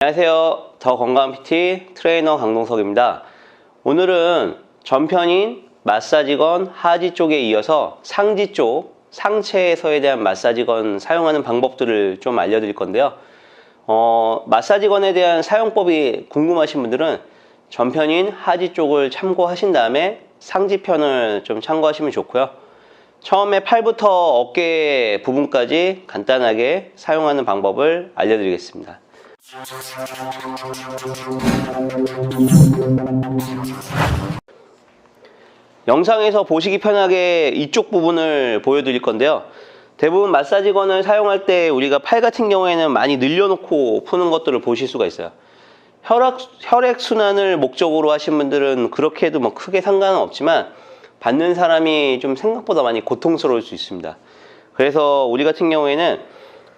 안녕하세요. 더 건강한 PT 트레이너 강동석입니다. 오늘은 전편인 마사지건 하지 쪽에 이어서 상지 쪽 상체에서에 대한 마사지건 사용하는 방법들을 좀 알려드릴 건데요. 마사지건에 대한 사용법이 궁금하신 분들은 전편인 하지 쪽을 참고하신 다음에 상지편을 좀 참고하시면 좋고요. 처음에 팔부터 어깨 부분까지 간단하게 사용하는 방법을 알려드리겠습니다. 영상에서 보시기 편하게 이쪽 부분을 보여드릴 건데요. 대부분 마사지건을 사용할 때 우리가 팔 같은 경우에는 많이 늘려놓고 푸는 것들을 보실 수가 있어요. 혈액순환을 목적으로 하신 분들은 그렇게 해도 뭐 크게 상관은 없지만 받는 사람이 좀 생각보다 많이 고통스러울 수 있습니다. 그래서 우리 같은 경우에는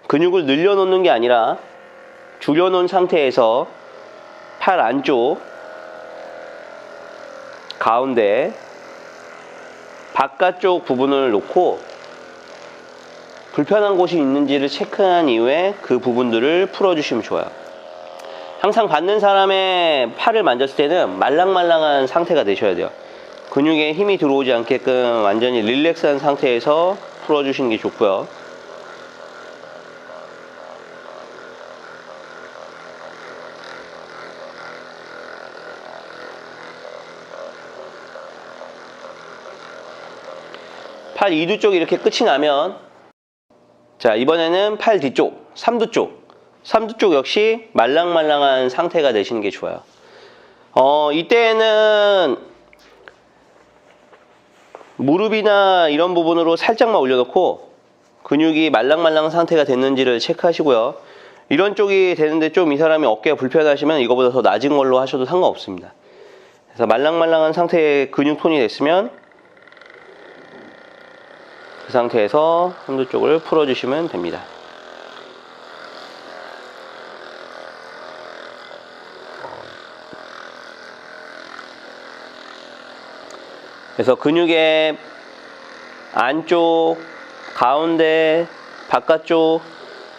근육을 늘려놓는 게 아니라 줄여놓은 상태에서 팔 안쪽, 가운데, 바깥쪽 부분을 놓고 불편한 곳이 있는지를 체크한 이후에 그 부분들을 풀어주시면 좋아요. 항상 받는 사람의 팔을 만졌을 때는 말랑말랑한 상태가 되셔야 돼요. 근육에 힘이 들어오지 않게끔 완전히 릴렉스한 상태에서 풀어주시는 게 좋고요. 팔 2두 쪽이 이렇게 끝이 나면, 자, 이번에는 팔 뒤쪽, 3두 쪽. 3두 쪽 역시 말랑말랑한 상태가 되시는 게 좋아요. 이때는 무릎이나 이런 부분으로 살짝만 올려놓고 근육이 말랑말랑한 상태가 됐는지를 체크하시고요. 이런 쪽이 되는데 좀 이 사람이 어깨가 불편하시면 이거보다 더 낮은 걸로 하셔도 상관없습니다. 그래서 말랑말랑한 상태의 근육 톤이 됐으면 그 상태에서 삼두 쪽을 풀어주시면 됩니다. 그래서 근육의 안쪽, 가운데, 바깥쪽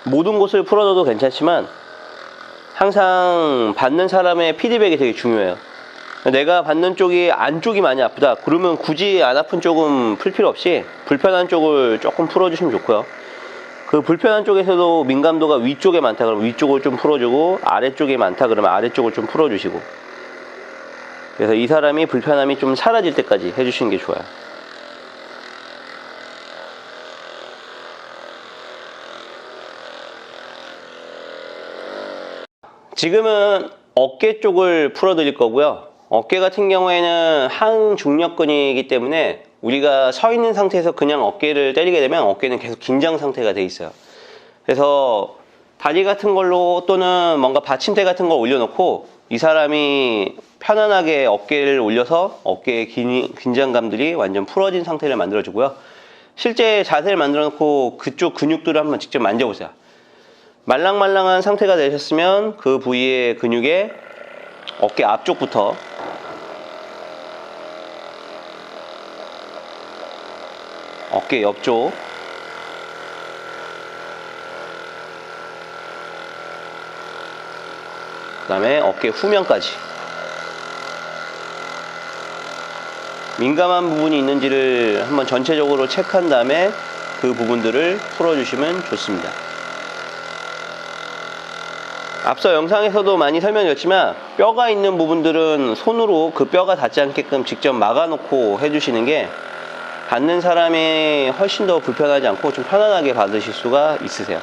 모든 곳을 풀어줘도 괜찮지만 항상 받는 사람의 피드백이 되게 중요해요. 내가 받는 쪽이 안쪽이 많이 아프다 그러면 굳이 안 아픈 쪽은 풀 필요 없이 불편한 쪽을 조금 풀어주시면 좋고요. 그 불편한 쪽에서도 민감도가 위쪽에 많다 그러면 위쪽을 좀 풀어주고, 아래쪽에 많다 그러면 아래쪽을 좀 풀어주시고, 그래서 이 사람이 불편함이 좀 사라질 때까지 해주시는 게 좋아요. 지금은 어깨 쪽을 풀어드릴 거고요. 어깨 같은 경우에는 항중력근이기 때문에 우리가 서 있는 상태에서 그냥 어깨를 때리게 되면 어깨는 계속 긴장 상태가 돼 있어요. 그래서 다리 같은 걸로 또는 뭔가 받침대 같은 걸 올려놓고 이 사람이 편안하게 어깨를 올려서 어깨의 긴장감들이 완전 풀어진 상태를 만들어주고요. 실제 자세를 만들어 놓고 그쪽 근육들을 한번 직접 만져보세요. 말랑말랑한 상태가 되셨으면 그 부위의 근육에 어깨 앞쪽부터 어깨 옆쪽, 그 다음에 어깨 후면까지 민감한 부분이 있는지를 한번 전체적으로 체크한 다음에 그 부분들을 풀어주시면 좋습니다. 앞서 영상에서도 많이 설명드렸지만 뼈가 있는 부분들은 손으로 그 뼈가 닿지 않게끔 직접 막아놓고 해주시는 게 받는 사람이 훨씬 더 불편하지 않고 좀 편안하게 받으실 수가 있으세요.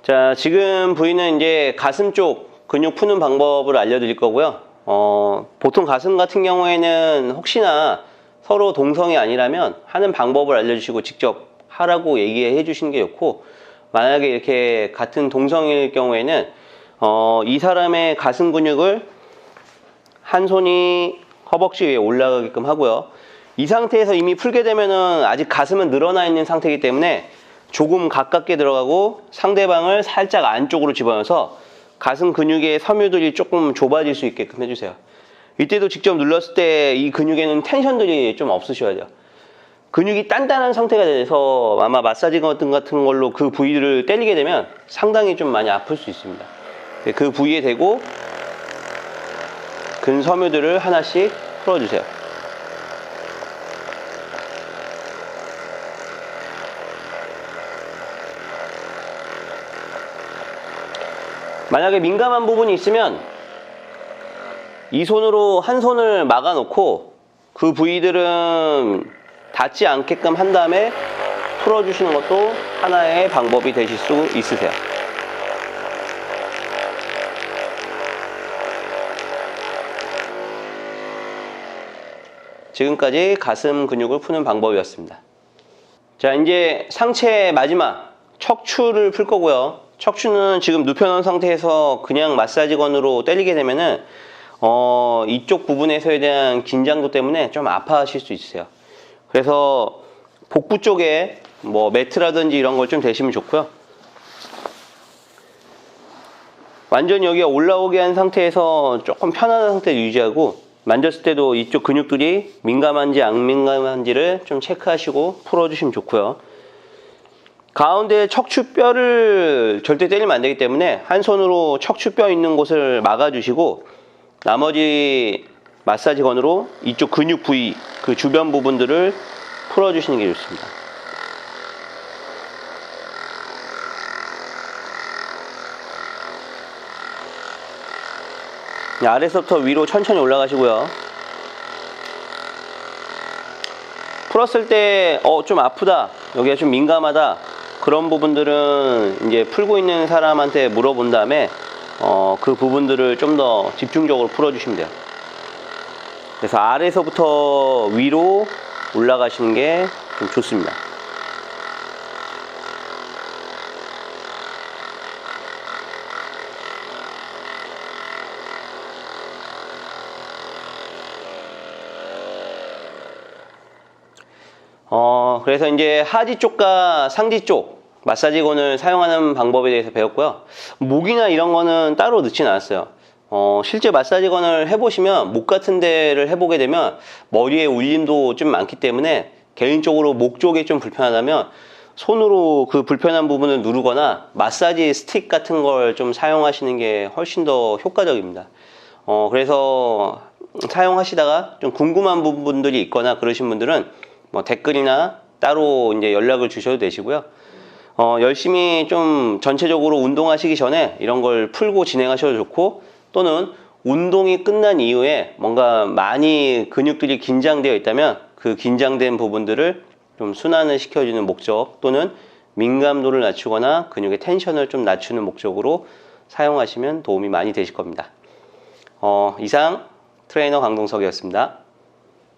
자, 지금 부위는 이제 가슴 쪽 근육 푸는 방법을 알려드릴 거고요. 보통 가슴 같은 경우에는 혹시나 서로 동성이 아니라면 하는 방법을 알려주시고 직접 하라고 얘기해 주시는 게 좋고, 만약에 이렇게 같은 동성일 경우에는 이 사람의 가슴 근육을 한 손이 허벅지 위에 올라가게끔 하고요. 이 상태에서 이미 풀게 되면은 아직 가슴은 늘어나 있는 상태이기 때문에 조금 가깝게 들어가고 상대방을 살짝 안쪽으로 집어넣어서 가슴 근육의 섬유들이 조금 좁아질 수 있게끔 해주세요. 이때도 직접 눌렀을 때 이 근육에는 텐션들이 좀 없으셔야 돼요. 근육이 단단한 상태가 돼서 아마 마사지 같은 걸로 그 부위를 때리게 되면 상당히 좀 많이 아플 수 있습니다. 그 부위에 대고 근섬유들을 하나씩 풀어주세요. 만약에 민감한 부분이 있으면 이 손으로 한 손을 막아 놓고 그 부위들은 닿지 않게끔 한 다음에 풀어주시는 것도 하나의 방법이 되실 수 있으세요. 지금까지 가슴 근육을 푸는 방법이었습니다. 자, 이제 상체 마지막 척추를 풀 거고요. 척추는 지금 눕혀놓은 상태에서 그냥 마사지건으로 때리게 되면은 이쪽 부분에서에 대한 긴장도 때문에 좀 아파하실 수 있어요. 그래서 복부 쪽에 뭐 매트라든지 이런 걸 좀 대시면 좋고요. 완전히 여기가 올라오게 한 상태에서 조금 편안한 상태를 유지하고 만졌을 때도 이쪽 근육들이 민감한지 안 민감한지를 좀 체크하시고 풀어주시면 좋고요. 가운데 척추뼈를 절대 때리면 안 되기 때문에 한 손으로 척추뼈 있는 곳을 막아주시고 나머지 마사지건으로 이쪽 근육 부위, 그 주변 부분들을 풀어주시는 게 좋습니다. 아래서부터 위로 천천히 올라가시고요. 풀었을 때 좀 아프다, 여기가 좀 민감하다, 그런 부분들은 이제 풀고 있는 사람한테 물어본 다음에 그 부분들을 좀 더 집중적으로 풀어주시면 돼요. 그래서 아래서부터 위로 올라가시는 게 좀 좋습니다. 그래서 이제 하지 쪽과 상지 쪽 마사지건을 사용하는 방법에 대해서 배웠고요. 목이나 이런 거는 따로 넣진 않았어요. 실제 마사지건을 해보시면 목 같은 데를 해보게 되면 머리에 울림도 좀 많기 때문에 개인적으로 목 쪽에 좀 불편하다면 손으로 그 불편한 부분을 누르거나 마사지 스틱 같은 걸 좀 사용하시는 게 훨씬 더 효과적입니다. 그래서 사용하시다가 좀 궁금한 부분들이 있거나 그러신 분들은 뭐 댓글이나 따로 이제 연락을 주셔도 되시고요. 열심히 좀 전체적으로 운동하시기 전에 이런 걸 풀고 진행하셔도 좋고, 또는 운동이 끝난 이후에 뭔가 많이 근육들이 긴장되어 있다면 그 긴장된 부분들을 좀 순환을 시켜주는 목적, 또는 민감도를 낮추거나 근육의 텐션을 좀 낮추는 목적으로 사용하시면 도움이 많이 되실 겁니다. 이상 트레이너 강동석이었습니다.